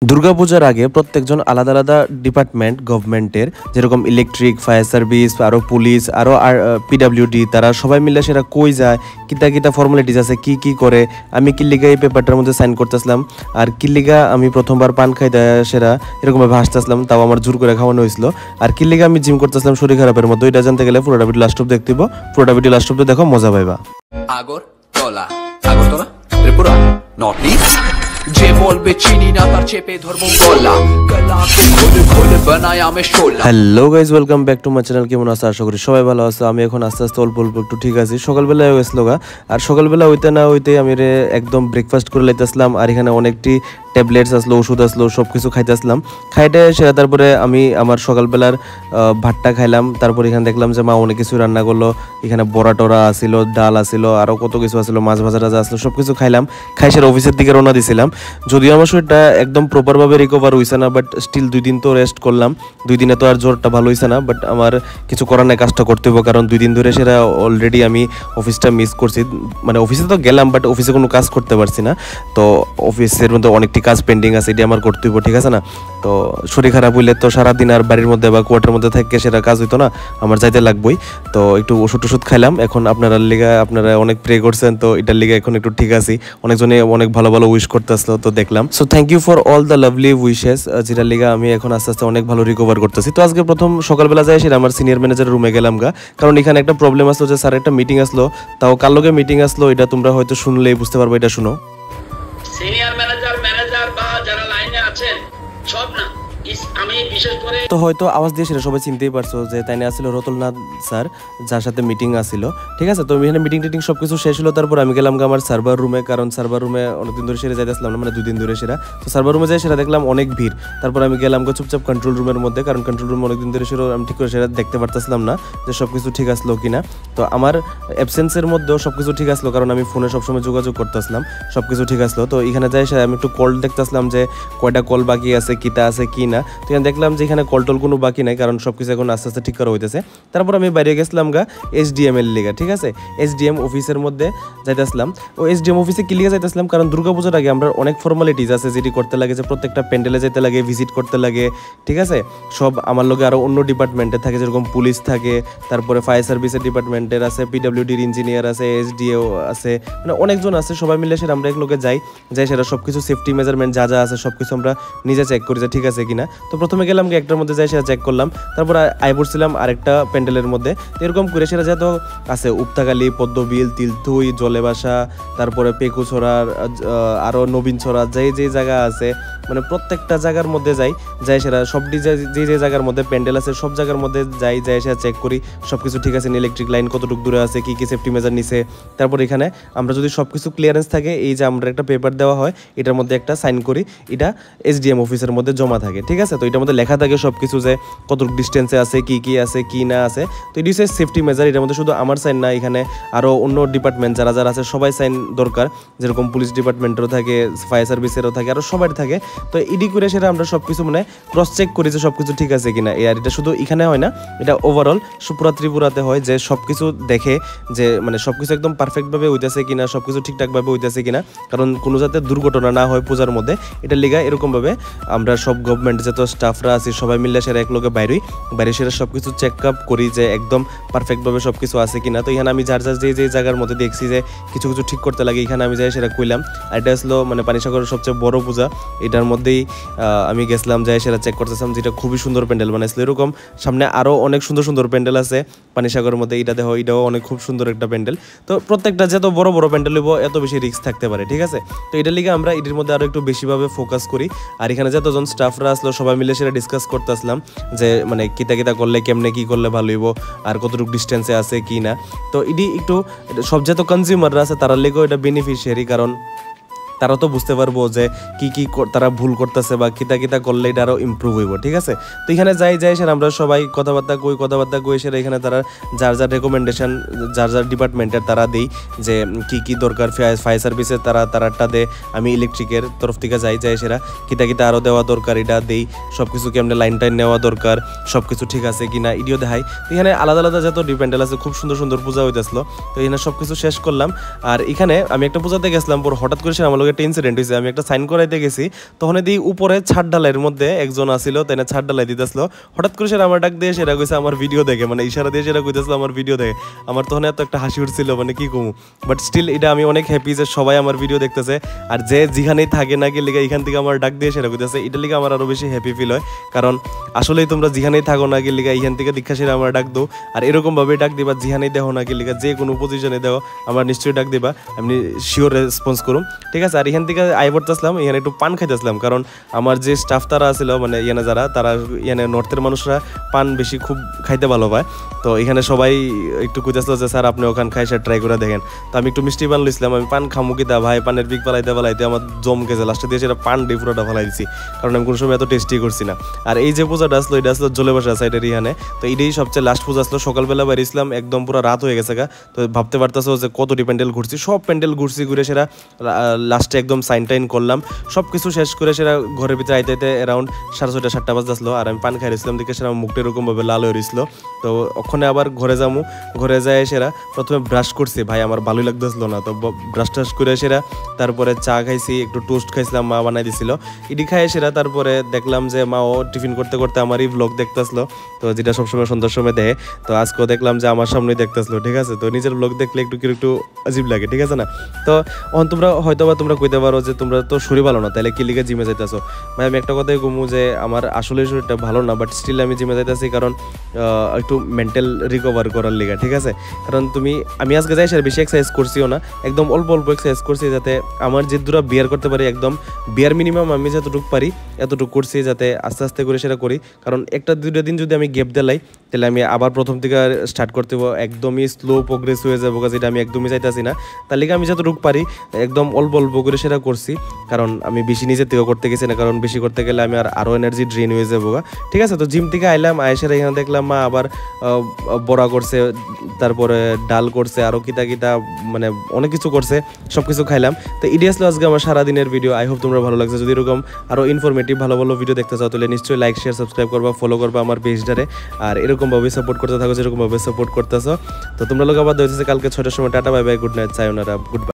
দুর্গাপূজার আগে প্রত্যেকজন আলাদা আলাদা ডিপার্টমেন্ট গভর্নমেন্টের যেরকম ইলেকট্রিক, ফায়ার সার্ভিস, আরও পুলিশ, আরও পিডাব্লিউডি তারা সবাই মিলে সেটা কই যায়, কিতা কিতা ফর্মালিটিস আছে, কি কি করে। আমি কিল্লিগা এই পেপারটার মধ্যে সাইন করতেছিলাম, আর কিল্লিগা আমি প্রথমবার পান খাই দেয় সেরা এরকমভাবে হাসতেছিলাম, তাও আমার জোর করে খাওয়ানো হয়েছিল। আর কিল্লিগা আমি জিম করতেছিলাম শরীর খারাপের মতো। এটা জানতে গেলে পুরোটা ভিডিও লাস্ট অব্দি দেখতে হইব। পুরোটা ভিডিও লাস্ট অব্দি দেখো, মজা পাইবা। Agartala, Tripura, north east. যে বলবে চিনি না তার চেপে ধরবো গলা, গলাকে খুলে খুলে বানায় আমি শোলা। Hello guys, welcome back to my channel. কেমন আছো? আশা করি সবাই ভালো আছে। আমি এখন আস্তে আস্তে অল্প অল্প একটু ঠিক আছি। সকালবেলা হয়ে গেছিল গা, আর সকালবেলা হইতে না হইতে আমি একদম ব্রেকফাস্ট করে লাইতেছিলাম। আর এখানে অনেকটি ট্যাবলেটস আসলো, ওষুধ আসলো, সব কিছু খাইতেছিলাম। খাইতে সেরা তারপরে আমি আমার সকালবেলার ভাতটা খাইলাম। তারপর এখানে দেখলাম যে মা অনেক কিছু রান্না করলো। এখানে বড়া টরা আসিল, ডাল আসিল, আরও কত কিছু আসলো, মাছ ভাজা টাজা আসলো, সব কিছু খাইলাম। খাই সেরা অফিসের দিকে রওনা দিছিলাম। যদিও আমার শরীরটা একদম প্রপারভাবে রিকভার হয়েছে না, বাট স্টিল 2 দিন তো রেস্ট করলাম। 2 দিনে তো আর জ্বরটা ভালো হয়েছে না, বাট আমার কিছু করার নাই, কাজটা করতে হবে। কারণ 2 দিন ধরে সেটা অলরেডি আমি অফিসটা মিস করছি। মানে অফিসে তো গেলাম, বাট অফিসে কোনো কাজ করতে পারছি না। তো অফিসের মধ্যে অনেকটি কাজ পেন্ডিং আছে, এটি আমার করতে হইব, ঠিক আছে না? তো শরীর খারাপ হইলে তো সারাদিন আর বাড়ির মধ্যে বা কোয়ার্টার মধ্যে থেকে সেটা কাজ হইতো না, আমার যাইতে লাগবেই। তো একটু ওষুধ খাইলাম। এখন আপনারা অনেক প্রে করছেন, তো এটার লিগে এখন একটু ঠিক আছি। অনেকজনে অনেক ভালো ভালো উইশ করতে আসলো, তো দেখলাম। So thank you for all the lovely wishes, যেটার লিগে আমি এখন আস্তে আস্তে অনেক ভালো রিকভার করতেছি। তো আজকে প্রথম সকালবেলা যাই সেটা আমার সিনিয়র ম্যানেজারের রুমে গেলাম গা, কারণ এখানে একটা প্রবলেম আসলো যে স্যার একটা মিটিং আসলো, তাও কার লগে মিটিং আসলো এটা তোমরা হয়তো শুনলেই বুঝতে পারবে। এটা শুনো। সিনিয়র ম্যানেজার বা যারা লাইনে আছেন সব না, আমি বিশেষ করে তো হয়তো আওয়াজ দিয়ে সেটা সবাই চিনতেই পারছো যে তাই না আসলে রতলনাথ স্যার, যার সাথে মিটিং আসছিল, ঠিক আছে? তো এখানে মিটিং টিটিং সব কিছু শেষ হলো। তারপর আমি গেলাম আমার সার্ভার রুমে, কারণ সার্ভার রুমে অনেকদিন ধরে সেরে যাইতেছিলাম না, মানে 2 দিন ধরে সেরা। তো সার্ভার রুমে যাই সেটা দেখলাম অনেক ভিড়। তারপর আমি গেলাম চুপচাপ কন্ট্রোল রুমের মধ্যে, কারণ কন্ট্রোল রুমে অনেকদিন ধরে সেটা আমি ঠিক করে সেটা দেখতে পারতেছিলাম না যে সব কিছু ঠিক আসলো কিনা। তো আমার অ্যাবসেন্সের মধ্যেও সব কিছু ঠিক আসলো, কারণ আমি ফোনে সবসময় যোগাযোগ করতেছিলাম, সব কিছু ঠিক আসলো। তো এখানে যাই আমি একটু কল দেখতেছিলাম যে কয়টা কল বাকি আছে, কিটা আছে কি না। তো এখানে দেখলাম যে এখানে কল টল কোনো বাকি নাই, কারণ সব কিছু এখন আস্তে আস্তে ঠিক করা হইতেছে। তারপর আমি বাইরে গেছিলাম এসডিএম এর লিগা, ঠিক আছে? এসডিএম অফিসের মধ্যে যাইতেছিলাম। ও এসডিএম অফিসে কি লিগে যাইতেছিলাম, কারণ দুর্গাপূজার আগে আমরা অনেক ফর্মালিটিস আছে যেটি করতে লাগে, যে প্রত্যেকটা প্যান্ডেলে যেতে লাগে, ভিজিট করতে লাগে, ঠিক আছে? সব আমার লগে আরও অন্য ডিপার্টমেন্টে থাকে, যেরকম পুলিশ থাকে, তারপরে ফায়ার সার্ভিসের ডিপার্টমেন্টের আছে, পিডাব্লিউডির ইঞ্জিনিয়ার আছে, এসডিও আছে, মানে অনেকজন আছে। সবাই মিলে সেটা আমরা এক লোকে যাই সেটা সব কিছু সেফটি মেজারমেন্ট যা যা আছে সব কিছু আমরা নিজে চেক করি যে ঠিক আছে কিনা। তো প্রথমে গেলাম একটার মধ্যে যাই সেটা চেক করলাম। তারপর আই পড়ছিলাম আরেকটা প্যান্ডেলের মধ্যে। এরকম করে সেটা যেহেতু আছে উপতাকালী, পদ্মবিল, তিলথুই, জলেবাসা, তারপরে পেকুছড়ার, আরও নবীন ছড়া, যে জায়গা আছে, মানে প্রত্যেকটা জায়গার মধ্যে যাই সেটা সব যে জায়গার মধ্যে প্যান্ডেল আছে সব জায়গার মধ্যে যাই সেটা চেক করি সব কিছু ঠিক আছে, ইলেকট্রিক লাইন কতটুকু দূরে আছে, কি সেফটি মেজার নিছে। তারপর এখানে আমরা যদি সব কিছু ক্লিয়ারেন্স থাকে, এই যে আমরা একটা পেপার দেওয়া হয় এটার মধ্যে একটা সাইন করি, এটা এসডিএম অফিসের মধ্যে জমা থাকে, ঠিক আছে? তো এটার মধ্যে লেখা থাকে সব কিছু যে কতটুকু ডিস্টেন্সে আছে, কি আছে কি না আছে। তো এটি হচ্ছে সেফটি মেজার। এটার মধ্যে শুধু আমার সাইন না, এখানে আরও অন্য ডিপার্টমেন্ট যারা আছে সবাই সাইন দরকার, যেরকম পুলিশ ডিপার্টমেন্টেরও থাকে, ফায়ার সার্ভিসেরও থাকে, আরও সবাই থাকে। তো ইডি করে সেটা আমরা সব কিছু মানে ক্রস চেক করি যে সব কিছু ঠিক আছে কিনা। আর এটা শুধু এখানে হয় না, এটা ওভারঅল পুরা ত্রিপুরাতে হয়, যে সব কিছু দেখে যে মানে সব কিছু একদম পারফেক্টভাবে হইতেছে কিনা, সব কিছু ঠিকঠাকভাবে হইতেছে কিনা, কারণ কোনো যাতে দুর্ঘটনা না হয় পূজার মধ্যে। এটা লিগা এরকমভাবে আমরা সব গভর্নমেন্ট যত স্টাফরা আছি সবাই মিলে সেটা এক লোকে বাইরে সেটা সব কিছু চেক আপ করি যে একদম পারফেক্টভাবে সব কিছু আছে কিনা। তো এখানে আমি যার যে জায়গার মধ্যে দেখছি যে কিছু ঠিক করতে লাগে, এখানে আমি যাই সেটা কইলাম। আর এটা আসলো মানে পানিসাগরের সবচেয়ে বড় পূজা, এটার মধ্যেই আমি গেছিলাম যাই সেটা চেক করতেছিলাম, যেটা খুবই সুন্দর প্যান্ডেল বানাইছিল। এরকম সামনে আরও অনেক সুন্দর সুন্দর প্যান্ডেল আছে পানিসাগরের মধ্যে, এটা দেখো এটাও অনেক খুব সুন্দর একটা প্যান্ডেল। তো প্রত্যেকটা যত বড় বড় প্যান্ডেল হইব এত বেশি রিস্ক থাকতে পারে, ঠিক আছে? তো এটার লিগে আমরা এটির মধ্যে আরও একটু বেশিভাবে ফোকাস করি। আর এখানে যতজন স্টাফরা আসলো সবাই মিলে সেটা ডিসকাস করতে আসলাম যে মানে কিতা করলে কেমনে কি করলে ভালো হইব, আর কতটুকু ডিস্টেন্সে আছে কি না। তো এটি একটু সব যত কনজিউমাররা আছে তারা লেগেও এটা বেনিফিশিয়ারি, কারণ তারা তো বুঝতে পারবো যে কি তারা ভুল করতেছে বা কিতা করলে এটা আরও ইম্প্রুভ হইব, ঠিক আছে? তো এখানে যাই সেটা আমরা সবাই কথাবার্তা কই সেটা এখানে তারা যার রেকমেন্ডেশন যার ডিপার্টমেন্টের তারা দেই যে কি দরকার, ফায়ার সার্ভিসের তারাটা দেয়, আমি ইলেকট্রিকের তরফ থেকে যাই সেটা কিতা আরও দেওয়া দরকার এটা দেই, সব কিছু কেমনে লাইন টাইন নেওয়া দরকার, সব কিছু ঠিক আছে কিনা ইডিও দেখাই। তো এখানে আলাদা আলাদা যত ডিপেন্ডেল আছে খুব সুন্দর সুন্দর পূজা হইতেছিল। তো এখানে সব কিছু শেষ করলাম। আর এখানে আমি একটা পূজাতে গেছিলাম, পর হঠাৎ করে সে আমার লগে একটা ইনসিডেন্ট হয়েছে। আমি একটা সাইন করাইতে গেছি, তখন এই উপরে ছাদ ঢালাইয়ের মধ্যে একজন আসিল, তাই না ছাদ ঢালাই দিতেছিল। হঠাৎ করে সেটা আমার ডাক দিয়ে সেটা কইছে আমার ভিডিও দেখে, মানে ইশারা দিয়ে সেটা কইতেছিল আমার ভিডিও দেখে। আমার তখন এত একটা হাসি উঠছিল, মানে কি কমু। বাট স্টিল এটা আমি অনেক হ্যাপি যে সবাই আমার ভিডিও দেখতেছে, আর যে যেখানেই থাকে না কি লিগে এখান থেকে আমার ডাক দিয়ে সেটা কইতেছে, এটা লিগে আমার আরও বেশি হ্যাপি ফিল হয়। কারণ আসলেই তোমরা যেখানেই থাকো না কি লিগে এখান থেকে দীক্ষা সেরা আমার ডাক দো, আর এরকমভাবে ডাক দিবা যেখানেই দেখো না কি লিগে, যে কোনো পজিশনে দেও আমার নিশ্চয়ই ডাক দিবা, আমি শিওর রেসপন্স করুম, ঠিক আছে। আর এখান থেকে আই পড়তেছিলাম, এখানে একটু পান খাইতেছিলাম, কারণ আমার যে স্টাফ তারা ছিল, মানে এখানে যারা তারা এখানে নর্থের মানুষরা পান বেশি খুব খাইতে ভালো পায়। তো এখানে সবাই একটু কইতেছিল যে স্যার আপনি ওখানে খাই স্যার ট্রাই করে দেখেন। তো আমি একটু মিষ্টি পান লইছিলাম, আমি পান খামু কি দা ভাই, পানের পিক পালাইতে আমার জম গেছে, লাস্টে দিয়ে সেটা পান দিয়ে পুরোটা ফেলাই দিছি, কারণ আমি কোনো সময় এত টেস্টি করছি না। আর এই যে পূজাটা আসলো এটা আসলো জলে বসা সাইডের এখানে, তো এটাই সবচেয়ে লাস্ট পূজা আসলো। সকালবেলা বেরিয়েছিলাম, একদম পুরো রাত হয়ে গেছে গা। তো ভাবতে পারতেছো যে কতটি প্যান্ডেল ঘুরছি, সব প্যান্ডেল ঘুরছি, ঘুরে সেরা লাস্টে একদম সাইন টাইন করলাম, সব কিছু শেষ করে সেরা ঘরের ভিতরে আইতে অ্যারাউন্ড 6:30 7টা বাজে আসলো। আর আমি পান খাইছিলাম দেখে সেরা মুখটা এরকমভাবে লাল হয়ে রয়েছিল। তো ওখানে আবার ঘরে যাবো, ঘরে যায় সেরা প্রথমে ব্রাশ করছি, ভাই আমার ভালোই লাগতেছিল না। তো ব্রাশ টাশ করে সেরা তারপরে চা খাইছি, একটু টোস্ট খাইছিলাম, মা বানাই দিছিল, ইডি খাই সেরা। তারপরে দেখলাম যে মাও টিফিন করতে করতে আমারই ব্লগ দেখতেছিল, তো যেটা সবসময় সন্ধ্যার সময় দেয়। তো আজকেও দেখলাম যে আমার সামনেই দেখতেছিল, ঠিক আছে। তো নিজের ব্লগ দেখলে একটু আজীব লাগে, ঠিক আছে না। তো তোমরা হয়তো বা তোমরা কইতে পারো যে তোমরা তো শরীর ভালো না, তাহলে কি লিগে জিমে যাইতেছো। ভাই আমি একটা কথাই কমু যে আমার আসলে শরীরটা ভালো না, বাট স্টিল আমি জিমে যাইতেছি, কারণ একটু মেন্টাল রিকভার করার লিগে, ঠিক আছে। কারণ আমি আজকে যাই স্যার বেশি এক্সারসাইজ করছিও না, একদম অল্প এক্সারসাইজ করছি, যাতে আমার যে দূরা বিয়ার করতে পারি, একদম বিয়ার মিনিমাম আমি যতটুকু পারি এতটুকু করছি, যাতে আস্তে আস্তে করে সেটা করি। কারণ 1-2 দিন যদি আমি গ্যাপ দিলাই, তাহলে আমি আবার প্রথম থেকে স্টার্ট করতে হবো, একদমই স্লো প্রোগ্রেস হয়ে যাবো, যেটা আমি একদমই চাইতেছি না। তার লিগে আমি যতটুকু পারি একদম অল্প করে সেটা করছি, কারণ আমি বেশি নিজের থেকে করতে গেছি না, কারণ বেশি করতে গেলে আমি আরও এনার্জি ড্রেন হয়ে যাবো, ঠিক আছে। তো জিম থেকে আইলাম, আয়েসের এখানে দেখলাম মা আবার বড়া করছে, তারপরে ডাল করছে, আরও কিতা মানে অনেক কিছু করছে, সব কিছু খাইলাম। তো এটি আসলে আজকে আমার সারাদিনের ভিডিও। আই হোপ তোমরা ভালো লাগছে। যদি এরকম আরও ইনফরমেটিভ ভালো ভিডিও দেখতে চাও, তাহলে নিশ্চয়ই লাইক শেয়ার সাবস্ক্রাইব করবা, ফলো করবা আমার পেজটারে, আর এরকমভাবে সাপোর্ট করতে থাকো যেরকমভাবে সাপোর্ট করতেছো। তো তোমরা লোক আবার দেখতেছে কালকে 6টার সময়। Tata, bye bye, good night, সায়োনারা, গুড বাই।